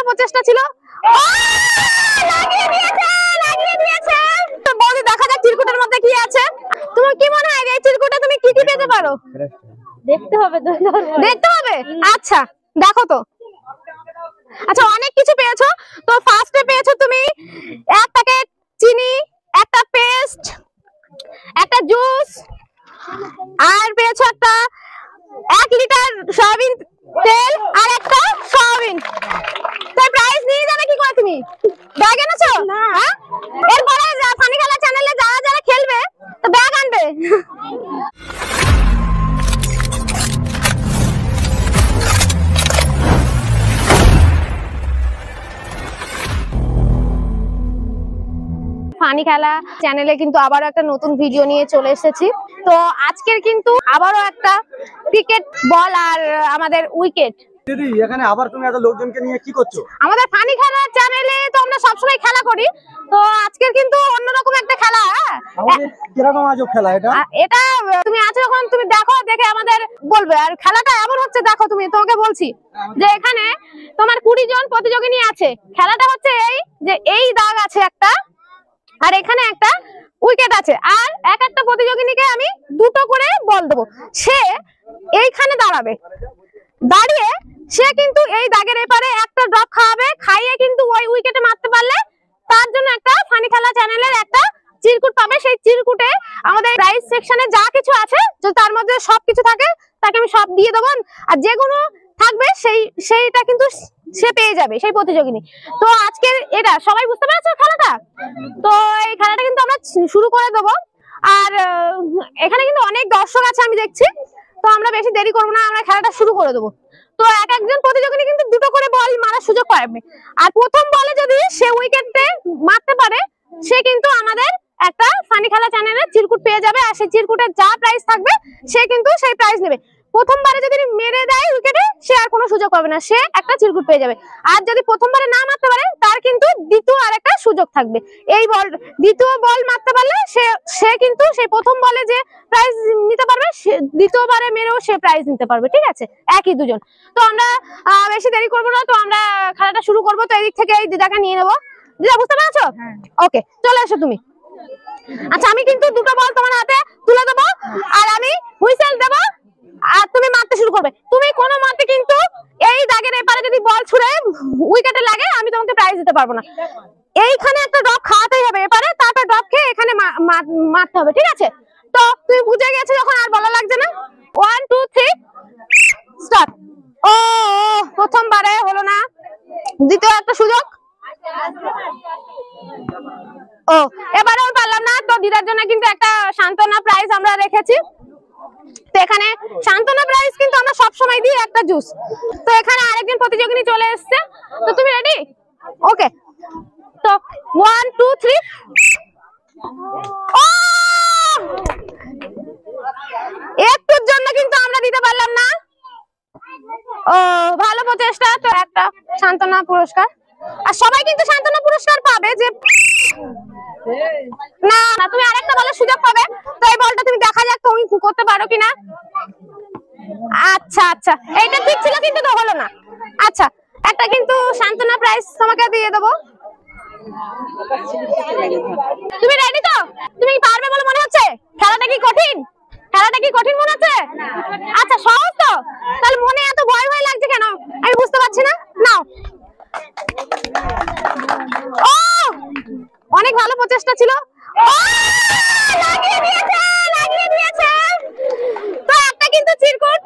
ভালো প্রচেষ্টা ছিল। লাগিয়ে দিয়েছে। তো বৌদি দেখা যাক চিরকুটের মধ্যে কি আছে। তোমার কি মনে হয় এই চিরকুটে তুমি কি কি পেতে পারো? দেখতে হবে তো। দেখতে হবে, আচ্ছা দেখো তো। আচ্ছা অনেক কিছু পেয়েছো। তো ফার্স্টে পেয়েছো তুমি এক প্যাকেট চিনি, একটা পেস্ট, একটা জুস, আর পেয়েছো একটা 1 লিটার সয়াবিন তেল আর একটা সয়াবিন। তো প্রাইস নিয়ে যাবে কি করে তুমি? ব্যাগ এনেছো? হ্যাঁ, এরপরে ফানি খেলা চ্যানেলে যারা যারা খেলবে তো ব্যাগ আনবে। ফানি খেলা চ্যানেলে কিন্তু আবারও একটা নতুন ভিডিও নিয়ে চলে এসেছি। তো আজকের কিন্তু আবারও একটা ক্রিকেট বল আর আমাদের উইকেট। দিদি এখানে আবার তুমি এত লোকজনকে নিয়ে কি করছো? আমাদের ফানি খেলা চ্যানেলে তো আমরা সবসময় খেলা করি, তো আজকের কিন্তু অন্যরকম একটা খেলা। কিরকম আজব খেলা এটা? এটা তুমি আছো যখন তুমি দেখো, দেখে আমাদের বলবে। আর খেলাটা এমন হচ্ছে, দেখো তুমি, তোমাকে বলছি যে এখানে তোমার 20 জন প্রতিযোগিনী আছে। খেলাটা হচ্ছে এই যে এই দাগ আছে একটা, আর এখানে একটা উইকেট আছে, আর এক একটা প্রতিযোগিনীকে আমি দুটো করে বল দেবো। সে এইখানে দাঁড়াবে, দাঁড়িয়ে সে কিন্তু এই দাগের এপারে একটা ড্রপ খাওয়াবে, খাইয়ে কিন্তু ওই উইকেটে মারতে পারলে তার জন্য একটা ফানি খেলা চ্যানেলের একটা চিরকুট পাবে। সেই চিরকুটে আমাদের প্রাইজ সেকশনে যা কিছু আছে, যদি তার মধ্যে সবকিছু থাকে তাকে আমি সব দিয়ে দেবো। আর যেগুলো থাকবে সেইটা কিন্তু সে পেয়ে যাবে, সেই প্রতিযোগিনী। তো আজকের এটা সবাই বুঝতে পারছো খেলাটা? তো এই খেলাটা কিন্তু আমরা শুরু করে দেবো। আর এখানে কিন্তু অনেক দর্শক আছে আমি দেখছি, তো আমরা বেশি দেরি করবো না, আমরা খেলাটা শুরু করে দেবো। তো এক একজন প্রতিযোগিনী কিন্তু দুটো করে বল মারার সুযোগ পাবে। আর প্রথম বলে যদি সে উইকেটে মারতে পারে, সে কিন্তু আমাদের একটা ফানি খেলা চ্যানেলের চিরকুট পেয়ে যাবে। আর সেই চিরকুটের যা প্রাইস থাকবে সে কিন্তু সেই প্রাইস নেবে। প্রথমবারে যদি মেরে দেয় উইকেটে, সে আর কোনো সুযোগ পাবে না, সে একটা চিরকুট পেয়ে যাবে। আর যদি প্রথমবারে না মারতে পারে, তার কিন্তু দ্বিতীয় আর একটা সুযোগ থাকবে। এই বল দ্বিতীয় বল মারতে পারলে সে কিন্তু সেই প্রথম বলে যে প্রাইজ নিতে পারবে, দ্বিতীয়বারে মেরেও সে প্রাইজ নিতে পারবে। ঠিক আছে, একই দুজন। তো আমরা বেশি দেরি করবো না, তো আমরা খেলাটা শুরু করবো। তো এদিক থেকে এই দিদাকে নিয়ে নেবো। দিদা বুঝতে পারছো? ওকে, চলে এসো তুমি। আচ্ছা আমি কিন্তু দুটো বল তোমার হাতে তুলে দেবো, আর আমি হুইসেল দেবো, আর তুমি মারতে শুরু করবে। তুমি কোনো মতে কিন্তু এই দাগের এপারে যদি বল ছুড়ে উইকেটে লাগে, আমি তোমাকে প্রাইজ দিতে পারবো না। এইখানে একটা ড্রপ খাওয়াতেই হবে এপারে, তারপর ড্রপ খেয়ে এখানে মারতে হবে। ঠিক আছে, তো তুমি বুঝে গেছো যখন, আর বলা লাগছে না। 1 2 3 স্টার্ট। ও প্রথমবারে হলো না, দ্বিতীয় একটা সুযোগ। ও এবারেও পারলাম না। তো দিদার জন্য কিন্তু একটা সান্ত্বনা প্রাইজ আমরা রেখেছি। তো এখানে সান্ত্বনা প্রাইজ কিন্তু আমরা সব সময় দিই একটা জুস। তো এখানে আরেকজন প্রতিযোগিনী চলে এসেছে। তো তুমি রেডি? ওকে, তো 1 2 3। ও একটুর জন্য কিন্তু আমরা দিতে পারলাম না। ও ভালো প্রচেষ্টা। তো একটা সান্ত্বনা পুরস্কার, আর সবাই কিন্তু সান্ত্বনা পুরস্কার পাবে। যে না না, তুমি আরেকটা বলার সুযোগ পাবে। তো এই বলটা তুমি দেখা যাক তুমি করতে পারো কিনা। আচ্ছা আচ্ছা, এইটা ঠিক ছিল কিন্তু তো হলো না। আচ্ছা, একটা কিন্তু সান্ত্বনা প্রাইজ তোমাকে দিয়ে দেবো। তুমি রেডি তো? তুমি পারবে বলে মনে হচ্ছে? খেলাটা কি কঠিন? খেলাটা কি কঠিন মনে হচ্ছে? আচ্ছা সহজ তো, তাহলে মনে এত ভয় ভয় লাগছে কেন আমি বুঝতে পারছি না। নাও। ও অনেক ভালো প্রচেষ্টা ছিল। লাগিয়ে দিয়েছে। তো একটা কিন্তু চিরকুট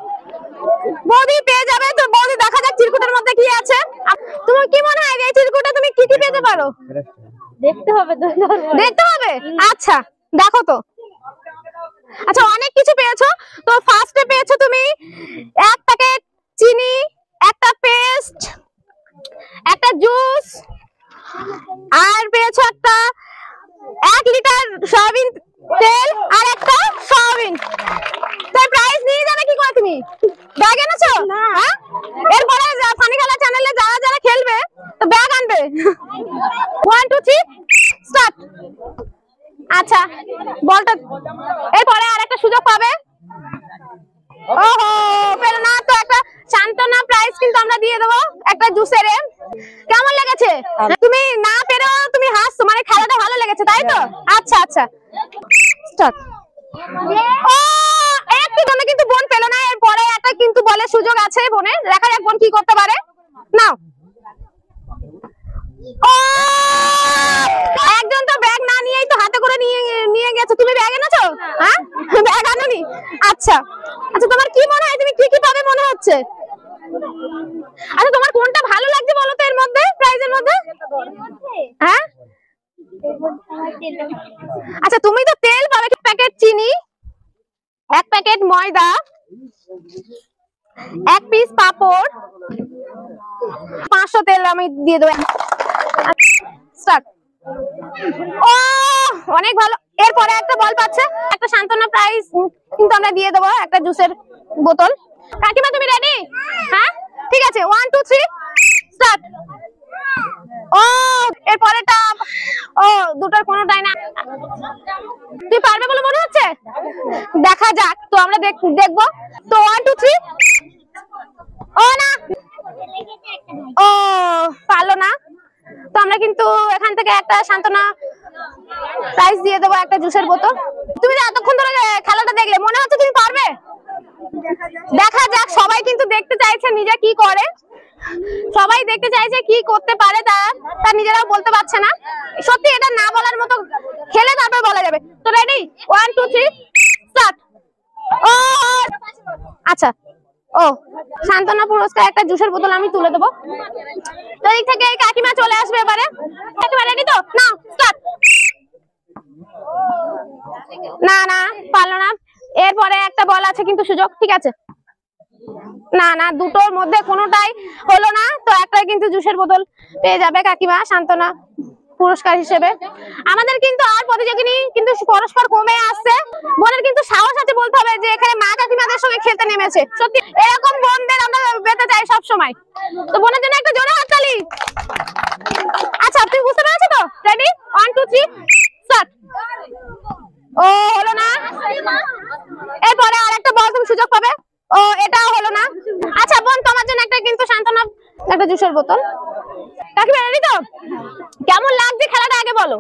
বৌদি পেয়ে যাবে। তো বৌদি দেখা যাক চিরকুটের মধ্যে কি আছে। তোমার কি মনে হয় এই চিরকুটে তুমি কি কি পেতে পারো? দেখতে হবে তো। দেখতে হবে, আচ্ছা দেখো তো। আচ্ছা অনেক কিছু পেয়েছো। তো ফার্স্টে পেয়েছো তুমি এক প্যাকেট চিনি, একটা পেস্ট, একটা জুস, আর পেয়েছো একটা 1 লিটার সয়াবিন তেল আর একটা সয়াবিন। তো প্রাইজ নিয়ে যাবে কি করে তুমি? ব্যাগ এনেছো? হ্যাঁ, এরপরে ফানি খেলা চ্যানেলে যারা যারা খেলবে তো ব্যাগ আনবে। 1 2 3 স্টার্ট। আচ্ছা বলটা এরপরে আর একটা সুযোগ পাবে। ওহো পেল না। তো একটা সান্তনা প্রাইজ কিন্তু আমরা দিয়ে দেবো একটা জুসের। কেমন লেগেছে? তুমি না পেরেও তুমি হাসছো, মানে খেলাটা ভালো লেগেছে তাই তো? আচ্ছা আচ্ছা স্টার্ট। ও একটু জন্য কিন্তু বোন পেল না, এরপরে একটা কিন্তু বলে সুযোগ আছে বোনের, দেখা যাক বোন কি করতে পারে। নাও। ও একজন তো ব্যাগ না নিয়েই তো হাতে করে নিয়ে গেছে। তুমি ব্যাগ এনেছো? হ্যাঁ ব্যাগ আনোনি? আচ্ছা আচ্ছা, তোমার কি মনে হয় তুমি কি কি পাবে মনে হচ্ছে? আচ্ছা তোমার কোনটা ভালো লাগছে বলো তো এর মধ্যে, প্রাইজের মধ্যে? হ্যাঁ আচ্ছা, তুমি তো তেল পাবে, এক প্যাকেট চিনি, এক প্যাকেট ময়দা, এক পিস পাপড়, 500 তেল আমি দিয়ে দেবো। স্টার্ট। ও অনেক ভালো। এরপরে একটা বল পাচ্ছে, একটা সান্তনা প্রাইজ কিন্তু আমরা দিয়ে দেবো একটা জুসের বোতল। কাকিমা তুমি রেডি? হ্যাঁ ঠিক আছে, 1 2 3 স্টার্ট। ও এরপরেটা ও দুটোর কোনোটাই না। তুই পারবে বলে মনে হচ্ছে? দেখা যাক, তো আমরা দেখবো তো। 1 2 3 ও না, ও পারলো না। তো আমরা কিন্তু এখান থেকে একটা সান্তনা প্রাইজ দিয়ে দেবো একটা জুসের বোতল। তুমি যে এতক্ষণ ধরে খেলাটা দেখলে, মনে হচ্ছে তুমি পারবে? দেখা যাক, সবাই কিন্তু দেখতে চাইছে নিজে কি করে, সবাই দেখতে চাইছে কি করতে পারে, তার নিজেরাও বলতে পারছে না। সত্যি এটা না বলার মতো, খেলে তারপর বলা যাবে। তো রেডি 1 2 3 স্টার্ট। ও আচ্ছা, ও সান্তনা পুরস্কার একটা জুসের বোতল আমি তুলে দেবো। তো এই থেকে কাকিমা চলে আসবে এবারে। কাকিমা রেডি তো? নাও স্টার্ট। না না পারলো না। এরপরে একটা বল আছে কিন্তু সুযোগ, ঠিক আছে? না না, দুটোর মধ্যে কোনোটাই হলো না। তো একটা কিন্তু জুসের বোতল পেয়ে যাবে কাকিমা সান্তনা পুরস্কার হিসেবে। আমাদের কিন্তু আর প্রতিযোগিনী কিন্তু পরস্পর কমে আসছে। বোনের কিন্তু সাহস আছে বলতে হবে যে এখানে মা কাকিমাদের সঙ্গে খেলতে নেমেছে। সত্যি এরকম বোনদের আমরা পেতে চাই সব সময়। তো বোনের জন্য একটা জোরে হাততালি। আচ্ছা তুমি বুঝতে পেরেছো তো? Ready 1 2 3 start. ও হলো না। এরপরে আরেকটা বল তুমি সুযোগ পাবে। ও এটাও হলো না। আচ্ছা বোন, তোমার জন্য একটা কিন্তু সান্তনা একটা জুসের বোতল। কাকিমা রেডি তো? কেমন লাগছে খেলাটা আগে বলো?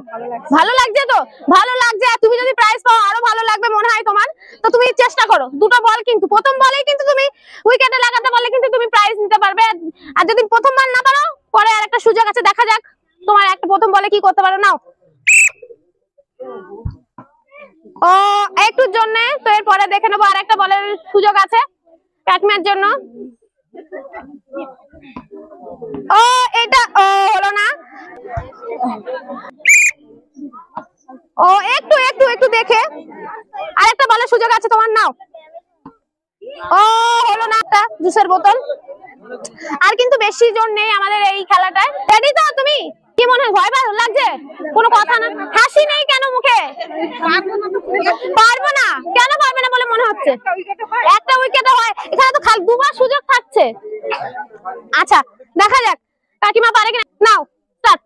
ভালো লাগছে তো? ভালো লাগছে। তুমি যদি প্রাইজ পাও আরো ভালো লাগবে মনে হয় তোমার। তো তুমি চেষ্টা করো, দুটো বল কিন্তু প্রথম বলেই কিন্তু তুমি উইকেটে লাগাতে পারলে কিন্তু তুমি প্রাইজ নিতে পারবে। আর যদি প্রথমবার না পারো, পরে আরেকটা সুযোগ আছে, দেখা যাক তোমার একটা প্রথম বলে কি করতে পারো। নাও। ও একটুর জন্য, তো এরপরে দেখে নেবো আরেকটা বলের সুযোগ আছে কাকিমার জন্য। ও এটা ও হলো না। ও একটু একটু একটু দেখে আরেকটা বলের সুযোগ আছে তোমার। নাও। ও হলো না একটা জুসের বোতল। আর কিন্তু বেশি জোর নেই আমাদের এই খেলাটায়। রেডি তো তুমি? কি মনে হয়, ভয় ভালো লাগছে? কোনো কথা না, হাসি নেই কেন মুখে? পারবো না কেন? পারবে না বলে মনে হচ্ছে? একটা উইকেটে হয়, এখানে তো খালি দুবার সুযোগ থাকছে। আচ্ছা দেখা যাক কাকিমা পারে কিনা। নাও স্টার্ট।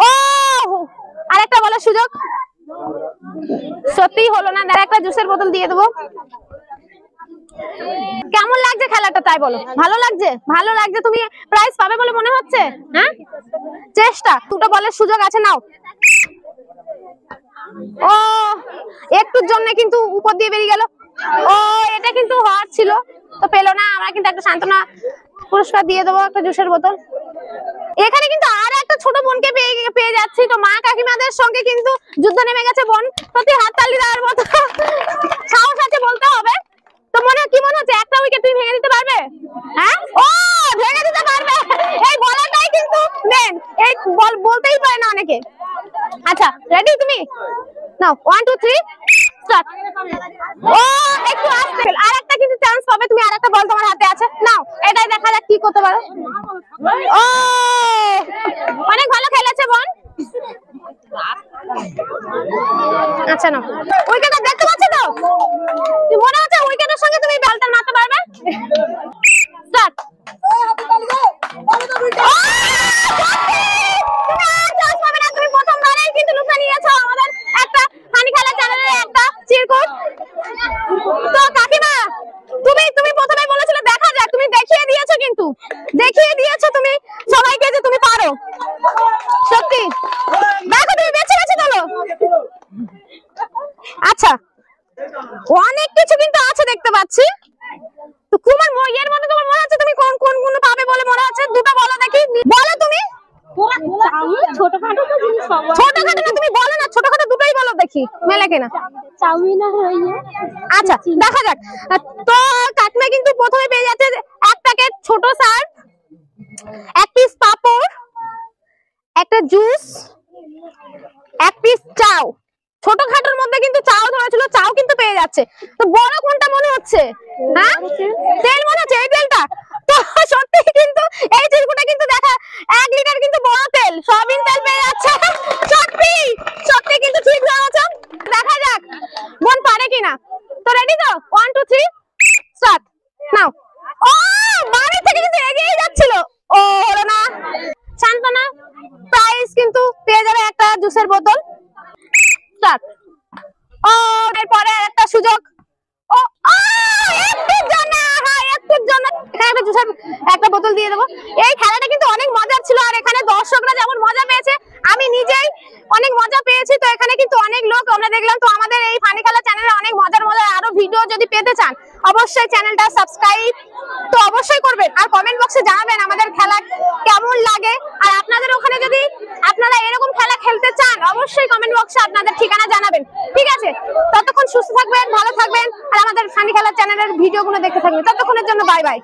ও আরেকটা বলার সুযোগ, সত্যিই হলো না। একটা জুসের বোতল দিয়ে দেবো। কেমন লাগছে খেলাটা তাই বলো? ভালো লাগছে? ভালো লাগছে। তুমি প্রাইজ পাবে বলে মনে হচ্ছে? হ্যাঁ চেষ্টা, দুটো বলের সুযোগ আছে। নাও। ও একটুর জন্য কিন্তু উপর দিয়ে বেরিয়ে গেল। ও এটা কিন্তু হওয়ার ছিল, তো পেলো না। আমরা কিন্তু একটা সান্তনা পুরস্কার দিয়ে দেবো একটা জুসের বোতল। এখানে কিন্তু আর একটা ছোট বোনকে পেয়ে যাচ্ছি। তো মা কাকিমাদের সঙ্গে কিন্তু যুদ্ধ নেমে গেছে বোন। সত্যি হাততালি দেওয়ার মতো সাহস আছে বলতে হবে। তো কি মনে হচ্ছে একটা উইকেট তুমি ভেঙে দিতে পারবে? হ্যাঁ ও ভেঙে দিতে পারবে। এই বলাটাই কিন্তু মেন, এই বল বলতেই পারে না অনেকে। আচ্ছা রেডি তুমি? নাও 1 2 3 স্টার্ট। ও একটু আস্তে, আরেকটা কিন্তু চান্স পাবে তুমি। আরেকটা বল তোমার হাতে আছে। নাও এটাই দেখা যাক কি করতে পারো। ও অনেক ভালো খেলেছে বোন। আচ্ছা না, উইকেটটা দেখতে পাচ্ছ তো? মনে হচ্ছে উইকেটের সঙ্গে তুমি বলটা মারতে পারবে। স্টার্ট। তুমি প্রথমবারেই কিন্তু লুফে নিয়েছো আমাদের একটা হানি খেলা চ্যানেলের একটা চিরকুট। তো কাকিমা তুমি প্রথমেই বলেছিলে দেখিয়েছো তুমি সবাইকে যে তুমি পারো, সত্যি দেখো তুমি বেছে বেছে তোলো। আচ্ছা অনেক কিছু কিন্তু আছে দেখতে পাচ্ছি, তো তোমার এর মধ্যে তোমার মনে হচ্ছে তুমি কোন কোন গুলো পাবে বলে মনে হচ্ছে? দুটো বলো দেখি, বলো তুমি। ছোটখাটো তো জিনিস পাবো। ছোটখাটো না, তুমি বলো না, ছোটখাটো দুটোই বলো দেখি মেলে কিনা। চাউমিন আর ইয়ে। আচ্ছা দেখা যাক। তো কাকিমা কিন্তু প্রথমে পেয়ে যাচ্ছে এক প্যাকেট ছোট সার, এক পিস পাপড়, একটা জুস, এক পিস চাও। ছোটখাটোর মধ্যে কিন্তু চাও ধরেছিল, চাও কিন্তু পেয়ে যাচ্ছে। তো বড় কোনটা মনে হচ্ছে? হ্যাঁ তেল মনে হচ্ছে, এই তেলটা তো সত্যি কিন্তু এই চিরকুটা কিন্তু দেখা 1 লিটার কিন্তু বড় তেল, সয়াবিন তেল পেয়ে যাচ্ছে। সত্যি সত্যি কিন্তু ঠিক ধরেছো। দেখা যাক বোন পারে কিনা। তো রেডি তো 1 2 3 স্টার্ট নাও। ও বাড়ি থেকে কিন্তু এগিয়ে যাচ্ছিল, ও হলো না। শান্তনা প্রাইস কিন্তু পেয়ে যাবে একটা জুসের বোতল। স্টার্ট। ও এরপরে একটা সুযোগ। ও একটুর জন্য, হ্যাঁ একটুর জন্য এখানে একটা জুসের একটা বোতল দিয়ে দেবো। এই খেলাটা কিন্তু অনেক মজার ছিল, আর এখানে দর্শকরা যেমন মজা পেয়েছে আমি নিজেই অনেক মজা পেয়েছি। তো এখানে কিন্তু অনেক লোক আমরা দেখলাম। তো আমাদের এই ফানি খেলা চ্যানেলে অনেক মজার মজার আরো ভিডিও যদি পেতে চান অবশ্যই চ্যানেলটা সাবস্ক্রাইব তো অবশ্যই করবেন, আর কমেন্ট বক্সে জানাবেন আমাদের খেলা কেমন লাগে। আর আপনাদের ওখানে যদি আপনারা এরকম খেলা খেলতে চান অবশ্যই কমেন্ট বক্সে আপনাদের ঠিকানা জানাবেন, ঠিক আছে? ততক্ষণ সুস্থ থাকবেন, ভালো থাকবেন, আর আমাদের ফানি খেলা চ্যানেলের ভিডিওগুলো দেখতে থাকবেন। ততক্ষণের জন্য বাই বাই।